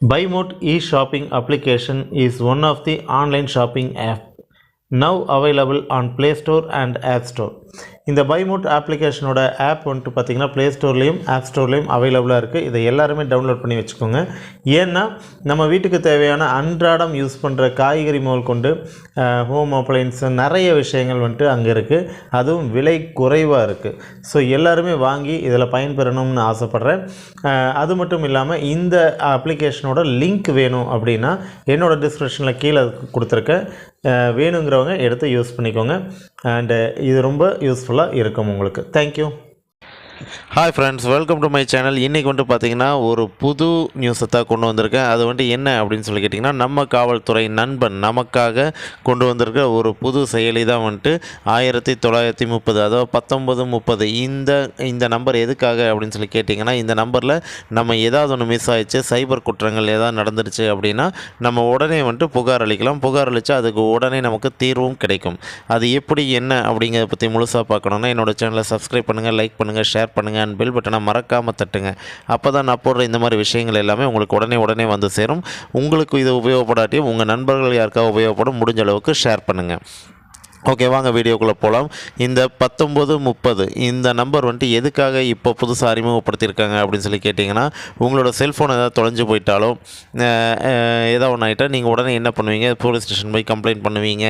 BuyMote e-shopping application is one of the online shopping app now available on Play Store and App Store. இந்த BuyMote அப்ளிகேஷனோட app வந்துட்டு பார்த்திங்கன்னா play ஸ்டோர்லேயும் app ஸ்டோர்லேயும் அவைலபிளாக இருக்குது. இதை எல்லாருமே download பண்ணி வச்சுக்கோங்க. ஏன்னா நம்ம வீட்டுக்கு தேவையான அன்றாடம் யூஸ் பண்ணுற காய்கறி முதல் கொண்டு ஹோம் அப்ளையன்ஸு நிறைய விஷயங்கள் வந்துட்டு அங்கே இருக்குது. அதுவும் விலை குறைவாக இருக்குது. ஸோ எல்லாருமே வாங்கி இதில் பயன்பெறணும்னு ஆசைப்பட்றேன். அது மட்டும் இல்லாமல் இந்த அப்ளிகேஷனோட லிங்க் வேணும் அப்படின்னா என்னோடய டிஸ்கிரிப்ஷனில் கீழே கொடுத்துருக்கேன். வேணுங்கிறவங்க எடுத்து யூஸ் பண்ணிக்கோங்க. அண்டு இது ரொம்ப யூஸ்ஃபுல்லாக இருக்கும் உங்களுக்கு. Thank you. Hi friends, welcome to my channel. இன்றைக்கி வந்துட்டு பார்த்திங்கன்னா ஒரு புது நியூஸை தான் கொண்டு வந்திருக்கேன். அது வந்துட்டு என்ன அப்படின்னு சொல்லி கேட்டிங்கன்னா, நம்ம காவல்துறை நண்பன் நமக்காக கொண்டு வந்திருக்க ஒரு புது செயலி தான் வந்துட்டு 1930, அதாவது 1930. இந்த நம்பர் எதுக்காக அப்படின்னு சொல்லி கேட்டிங்கன்னா, இந்த நம்பரில் நம்ம ஏதாவது ஒன்று மிஸ் ஆகிடுச்சு, சைபர் குற்றங்கள் ஏதாவது நடந்துருச்சு அப்படின்னா நம்ம உடனே வந்துட்டு புகார் அளிக்கலாம். புகார் அளித்தா அதுக்கு உடனே நமக்கு தீர்வும் கிடைக்கும். அது எப்படி என்ன அப்படிங்கிறத பற்றி முழுசாக பார்க்கணுன்னா என்னோடய சேனலை சப்ஸ்கிரைப் பண்ணுங்கள், லைக் பண்ணுங்கள், ஷேர் பண்ணுங்கள், அண்ட் பெல் பட்டனை மறக்காமல் தட்டுங்க. அப்போ தான் நான் போடுற இந்த மாதிரி விஷயங்கள் எல்லாமே உங்களுக்கு உடனே வந்து சேரும். உங்களுக்கு இது உபயோகப்படாட்டியும் உங்கள் நண்பர்கள் யாருக்காக உபயோகப்படும், முடிஞ்ச அளவுக்கு ஷேர் பண்ணுங்கள். ஓகே, வாங்க வீடியோக்குள்ளே போகலாம். இந்த 1930 இந்த நம்பர் வந்துட்டு எதுக்காக இப்போ புதுசாக அறிமுகப்படுத்தியிருக்காங்க அப்படின்னு சொல்லி கேட்டிங்கன்னா, உங்களோட செல்ஃபோன் ஏதாவது தொலைஞ்சு போயிட்டாலோ ஏதாவது ஒன்று ஆகிட்டால் நீங்கள் உடனே என்ன பண்ணுவீங்க, போலீஸ் ஸ்டேஷன் போய் கம்ப்ளைண்ட் பண்ணுவீங்க.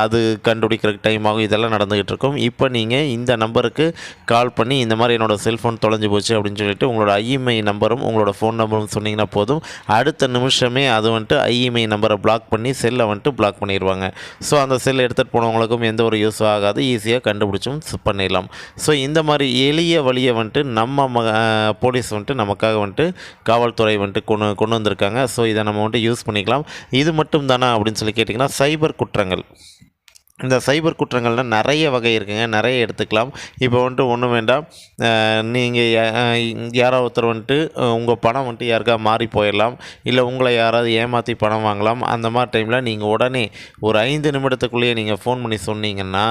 அது கண்டுபிடிக்கிறதுக்கு டைம் ஆகும். இதெல்லாம் நடந்துகிட்டு இருக்கும். இப்போ நீங்கள் இந்த நம்பருக்கு கால் பண்ணி இந்த மாதிரி என்னோடய செல்ஃபோன் தொலைஞ்சு போச்சு அப்படின்னு சொல்லிட்டு உங்களோட ஐஎம்ஐ நம்பரும் உங்களோட ஃபோன் நம்பரும் சொன்னிங்கன்னா போதும். அடுத்த நிமிஷமே அது வந்துட்டு ஐஎம்ஐ நம்பரை பிளாக் பண்ணி செல்லை வந்துட்டு பிளாக் பண்ணிடுவாங்க. ஸோ அந்த செல்லை எடுத்துகிட்டு போனவங்களுக்கும் எந்த ஒரு யூஸும் ஆகாது. ஈஸியாக கண்டுபிடிச்சும் பண்ணிடலாம். ஸோ இந்த மாதிரி எளிய வழியை வந்துட்டு நம்ம போலீஸ் வந்துட்டு நமக்காக வந்துட்டு காவல்துறை வந்துட்டு கொண்டு வந்திருக்காங்க. ஸோ இதை நம்ம வந்துட்டு யூஸ் பண்ணிக்கலாம். இது மட்டும் தானா அப்படின்னு சொல்லி கேட்டிங்கன்னா, சைபர் குற்றங்கள், இந்த சைபர் குற்றங்கள்னால் நிறைய வகை இருக்குங்க, நிறைய எடுத்துக்கலாம். இப்போ வந்துட்டு ஒன்றும் வேண்டாம், நீங்கள் யாரோ ஒருத்தர் வந்துட்டு உங்கள் பணம் வந்துட்டு யாருக்கா மாறி போயிடலாம், இல்லை உங்களை யாராவது ஏமாற்றி பணம் வாங்கலாம். அந்த மாதிரி டைமில் நீங்கள் உடனே ஒரு 5 நிமிடத்துக்குள்ளேயே நீங்கள் ஃபோன் பண்ணி சொன்னீங்கன்னா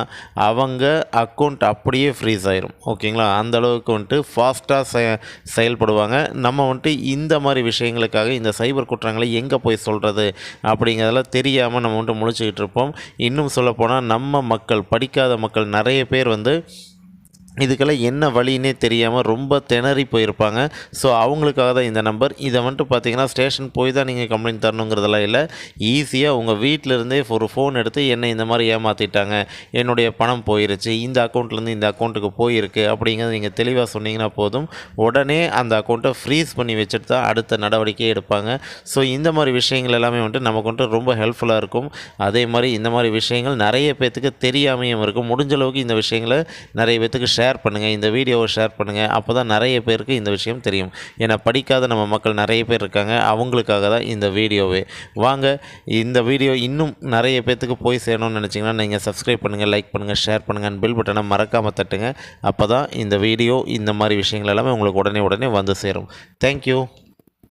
அவங்க அக்கௌண்ட் அப்படியே ஃப்ரீஸ் ஆயிரும். ஓகேங்களா? அந்தளவுக்கு வந்துட்டு ஃபாஸ்ட்டாக செயல்படுவாங்க. நம்ம வந்துட்டு இந்த மாதிரி விஷயங்களுக்காக இந்த சைபர் குற்றங்களை எங்கே போய் சொல்கிறது அப்படிங்கிறதெல்லாம் தெரியாமல் நம்ம வந்துட்டு முழிச்சுக்கிட்டு இருப்போம். இன்னும் சொல்லப்போனால் நம்ம மக்கள், படிக்காத மக்கள் நிறைய பேர் இதுக்கெல்லாம் என்ன வழின்னே தெரியாமல் ரொம்ப திணறி போயிருப்பாங்க. ஸோ அவங்களுக்காக தான் இந்த நம்பர். இதை வந்துட்டு பார்த்திங்கன்னா ஸ்டேஷன் போய் தான் நீங்கள் கம்ப்ளைண்ட் தரணுங்கிறதெல்லாம் இல்லை. ஈஸியாக உங்கள் வீட்டிலேருந்தே ஒரு ஃபோன் எடுத்து என்னை இந்த மாதிரி ஏமாற்றிட்டாங்க, என்னுடைய பணம் போயிருச்சு, இந்த அக்கௌண்ட்லேருந்து இந்த அக்கௌண்ட்டுக்கு போயிருக்கு அப்படிங்கிறத நீங்கள் தெளிவாக சொன்னீங்கன்னா போதும். உடனே அந்த அக்கௌண்ட்டை ஃப்ரீஸ் பண்ணி வச்சுட்டு தான் அடுத்த நடவடிக்கையே எடுப்பாங்க. ஸோ இந்த மாதிரி விஷயங்கள் எல்லாமே வந்துட்டு நமக்கு வந்துட்டு ரொம்ப ஹெல்ப்ஃபுல்லாக இருக்கும். அதே மாதிரி இந்த மாதிரி விஷயங்கள் நிறைய பேர்த்துக்கு தெரியாமையும் இருக்கும். முடிஞ்ச அளவுக்கு இந்த விஷயங்களை நிறைய பேர்த்துக்கு ஷேர் பண்ணுங்கள், இந்த வீடியோவை ஷேர் பண்ணுங்கள். அப்போ தான் நிறைய பேருக்கு இந்த விஷயம் தெரியும். ஏன்னா படிக்காத நம்ம மக்கள் நிறைய பேர் இருக்காங்க. அவங்களுக்காக தான் இந்த வீடியோவே. வாங்க, இந்த வீடியோ இன்னும் நிறைய பேர்த்துக்கு போய் சேரணும்னு நினச்சிங்கன்னா நீங்கள் சப்ஸ்கிரைப் பண்ணுங்கள், லைக் பண்ணுங்கள், ஷேர் பண்ணுங்கள், பெல் பட்டனை மறக்காமல் தட்டுங்க. அப்போ தான் இந்த வீடியோ, இந்த மாதிரி விஷயங்கள் எல்லாமே உங்களுக்கு உடனே வந்து சேரும். தேங்க்யூ.